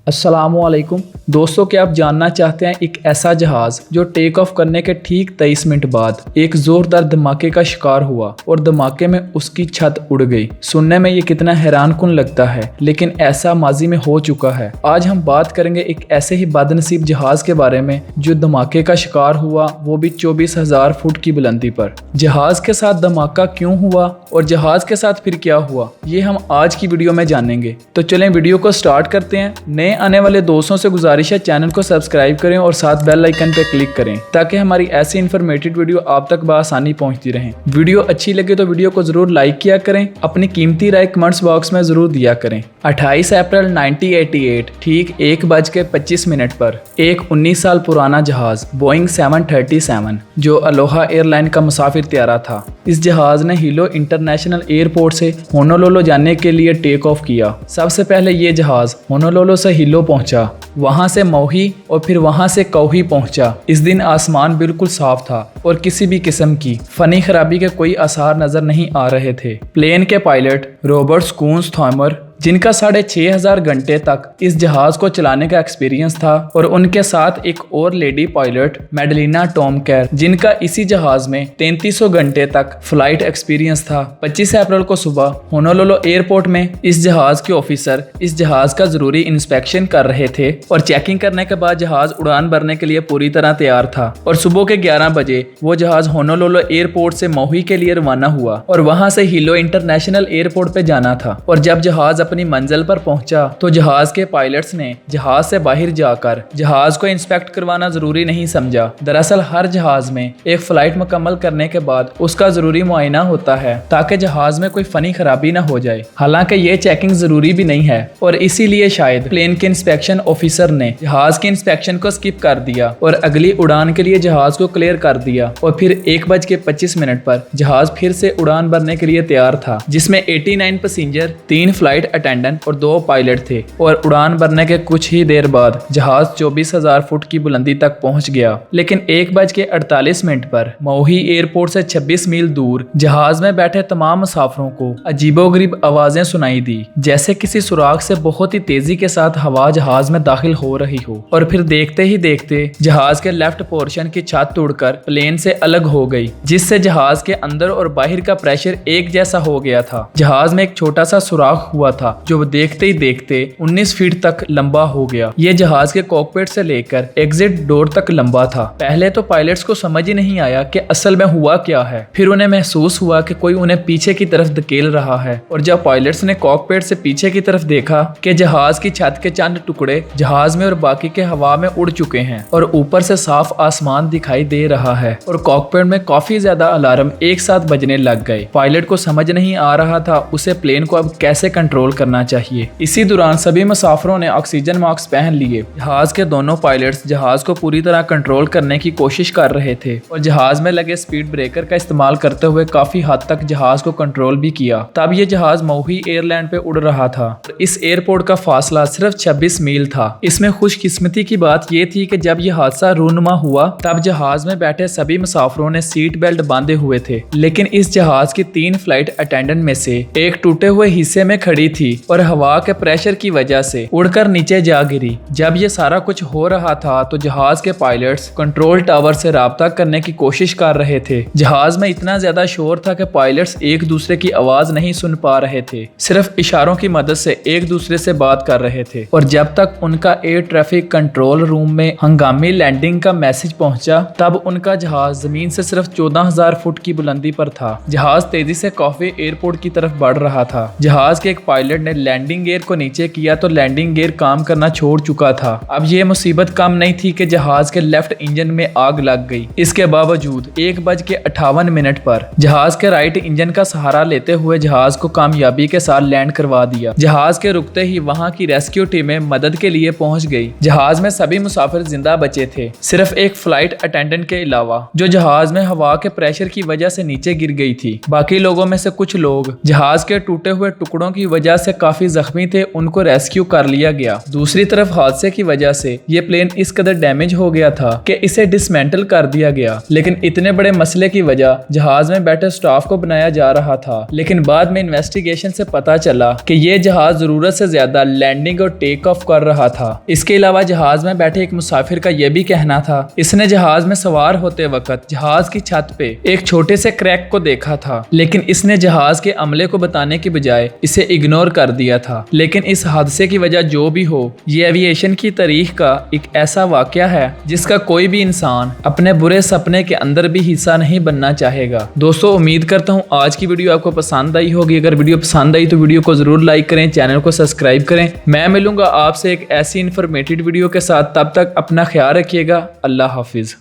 अस्सलामुअलैकुम दोस्तों, क्या आप जानना चाहते हैं एक ऐसा जहाज़ जो टेक ऑफ करने के ठीक 23 मिनट बाद एक ज़ोरदार धमाके का शिकार हुआ और धमाके में उसकी छत उड़ गई। सुनने में ये कितना हैरानकुन लगता है, लेकिन ऐसा माजी में हो चुका है। आज हम बात करेंगे एक ऐसे ही बदनसीब जहाज़ के बारे में जो धमाके का शिकार हुआ, वो भी 24,000 फुट की बुलंदी पर। जहाज़ के साथ धमाका क्यों हुआ और जहाज़ के साथ फिर क्या हुआ, ये हम आज की वीडियो में जानेंगे। तो चलें वीडियो को स्टार्ट करते हैं। नए आने वाले दोस्तों से गुजारिश है चैनल को सब्सक्राइब करें और साथ बेल आइकन पे क्लिक करें ताकि हमारी ऐसी इन्फॉर्मेटिव वीडियो आप तक बआसानी पहुंचती रहे। वीडियो अच्छी लगे तो वीडियो को जरूर लाइक किया करें, अपनी कीमती राय कमेंट्स बॉक्स में जरूर दिया करें। 28 अप्रैल 1988 ठीक 1:25 पर एक 19 साल पुराना जहाज बोइंग 737 जो अलोहा एयरलाइन का मुसाफिर त्यारा था, इस जहाज ने हीलो इंटरनेशनल एयरपोर्ट से होनोलुलु जाने के लिए टेक ऑफ किया। सबसे पहले ये जहाज होनोलुलु से हीलो पहुंचा, वहां से मौही और फिर वहां से कौही पहुंचा। इस दिन आसमान बिल्कुल साफ था और किसी भी किस्म की फनी खराबी के कोई आसार नजर नहीं आ रहे थे। प्लेन के पायलट रॉबर्ट स्कून्स थॉमर, जिनका 6,500 घंटे तक इस जहाज को चलाने का एक्सपीरियंस था, और उनके साथ एक और लेडी पायलट मेडलिना टॉमकेर, जिनका इसी जहाज में 3300 घंटे तक फ्लाइट एक्सपीरियंस था। 25 अप्रैल को सुबह होनोलुलु एयरपोर्ट में इस जहाज के ऑफिसर इस जहाज का जरूरी इंस्पेक्शन कर रहे थे और चेकिंग करने के बाद जहाज उड़ान भरने के लिए पूरी तरह तैयार था। और सुबह के 11 बजे वो जहाज होनोलुलु एयरपोर्ट से मौही के लिए रवाना हुआ और वहां से हीलो इंटरनेशनल एयरपोर्ट पे जाना था। और जब जहाज अपनी मंजिल पर पहुंचा तो जहाज के पायलट्स ने जहाज से बाहर जाकर जहाज को इंस्पेक्ट करवाना जरूरी नहीं समझा। दरअसल हर जहाज में एक फ्लाइट मुकम्मल करने के बाद उसका जरूरी मुआयना होता है ताकि जहाज में कोई फनी खराबी ना हो जाए। हालांकि ये चेकिंग जरूरी भी नहीं है और इसीलिए शायद प्लेन के इंस्पेक्शन ऑफिसर ने जहाज के इंस्पेक्शन को स्किप कर दिया और अगली उड़ान के लिए जहाज को क्लियर कर दिया। और फिर 1:25 पर जहाज फिर से उड़ान भरने के लिए तैयार था, जिसमें 89 पैसेंजर, 3 फ्लाइट अटेंडेंट और 2 पायलट थे। और उड़ान भरने के कुछ ही देर बाद जहाज 24,000 फुट की बुलंदी तक पहुंच गया। लेकिन 1:48 पर मौही एयरपोर्ट से 26 मील दूर जहाज में बैठे तमाम मुसाफिरों को अजीबोगरीब आवाजें सुनाई दी, जैसे किसी सुराख से बहुत ही तेजी के साथ हवा जहाज में दाखिल हो रही हो। और फिर देखते ही देखते जहाज के लेफ्ट पोर्शन की छत तोड़कर प्लेन से अलग हो गई, जिससे जहाज के अंदर और बाहर का प्रेशर एक जैसा हो गया था। जहाज में एक छोटा सा सुराख हुआ था जो देखते ही देखते 19 फीट तक लंबा हो गया। ये जहाज के कॉकपिट से लेकर एग्जिट डोर तक लंबा था। पहले तो पायलट्स को समझ ही नहीं आया कि असल में हुआ क्या है। फिर उन्हें महसूस हुआ कि कोई उन्हें पीछे की तरफ धकेल रहा है। और जब पायलट्स ने कॉकपिट से पीछे की तरफ देखा कि जहाज की छत के चंद टुकड़े जहाज में और बाकी के हवा में उड़ चुके हैं और ऊपर से साफ आसमान दिखाई दे रहा है और कॉकपिट में काफी ज्यादा अलार्म एक साथ बजने लग गए। पायलट को समझ नहीं आ रहा था उसे प्लेन को अब कैसे कंट्रोल करना चाहिए। इसी दौरान सभी मुसाफिरों ने ऑक्सीजन मास्क पहन लिए। जहाज के दोनों पायलट्स जहाज को पूरी तरह कंट्रोल करने की कोशिश कर रहे थे और जहाज में लगे स्पीड ब्रेकर का इस्तेमाल करते हुए काफी हद तक जहाज को कंट्रोल भी किया। तब ये जहाज मौही एयरलैंड पे उड़ रहा था। इस एयरपोर्ट का फासला सिर्फ 26 मील था। इसमें खुशकिस्मती की बात यह थी कि जब यह हादसा रूनुमा हुआ तब जहाज में बैठे सभी मुसाफिरों ने सीट बेल्ट बांधे हुए थे। लेकिन इस जहाज की 3 फ्लाइट अटेंडेंट में से एक टूटे हुए हिस्से में खड़ी थी और हवा के प्रेशर की वजह से उड़कर नीचे जा गिरी। जब ये सारा कुछ हो रहा था तो जहाज के पायलट्स कंट्रोल टावर से राब्ता करने की कोशिश कर रहे थे। जहाज में इतना ज्यादा शोर था कि पायलट्स एक दूसरे की आवाज नहीं सुन पा रहे थे, सिर्फ इशारों की मदद से एक दूसरे से बात कर रहे थे। और जब तक उनका एयर ट्रैफिक कंट्रोल रूम में हंगामी लैंडिंग का मैसेज पहुंचा तब उनका जहाज जमीन से सिर्फ 14,000 फुट की बुलंदी पर था। जहाज तेजी से कॉफी एयरपोर्ट की तरफ बढ़ रहा था। जहाज के एक पायलट ने लैंडिंग गियर को नीचे किया तो लैंडिंग गियर काम करना छोड़ चुका था। अब ये मुसीबत कम नहीं थी कि जहाज के लेफ्ट इंजन में आग लग गई। इसके बावजूद 1:58 पर जहाज के राइट इंजन का सहारा लेते हुए जहाज को कामयाबी के साथ लैंड करवा दिया। जहाज के रुकते ही वहां की रेस्क्यू टीमें मदद के लिए पहुंच गई। जहाज में सभी मुसाफिर जिंदा बचे थे, सिर्फ एक फ्लाइट अटेंडेंट के अलावा जो जहाज में हवा के प्रेशर की वजह से नीचे गिर गई थी। बाकी लोगों में से कुछ लोग जहाज के टूटे हुए टुकड़ों की वजह से काफी जख्मी थे उनको रेस्क्यू कर लिया गया। दूसरी तरफ हादसे की वजह से ये प्लेन इस कदर डैमेज हो गया था कि इसे डिसमेंटल कर दिया गया। लेकिन इतने बड़े मसले की वजह जहाज में बैठे स्टाफ को बनाया जा रहा था, लेकिन बाद में इन्वेस्टिगेशन से पता चला कि ये जहाज जरूरत से ज्यादा लैंडिंग और टेक ऑफ कर रहा था। इसके अलावा जहाज में बैठे एक मुसाफिर का यह भी कहना था इसने जहाज में सवार होते वक्त जहाज की छत पे एक छोटे से क्रैक को देखा था, लेकिन इसने जहाज के अमले को बताने की बजाय इसे इग्नोर कर दिया था। लेकिन इस हादसे की वजह जो भी हो, ये एविएशन की तारीख का एक ऐसा वाकया है जिसका कोई भी इंसान अपने बुरे सपने के अंदर भी हिस्सा नहीं बनना चाहेगा। दोस्तों, उम्मीद करता हूँ आज की वीडियो आपको पसंद आई होगी। अगर वीडियो पसंद आई तो वीडियो को जरूर लाइक करें, चैनल को सब्सक्राइब करें। मैं मिलूंगा आपसे एक ऐसी इंफॉर्मेटिव वीडियो के साथ, तब तक अपना ख्याल रखिएगा। अल्लाह हाफिज।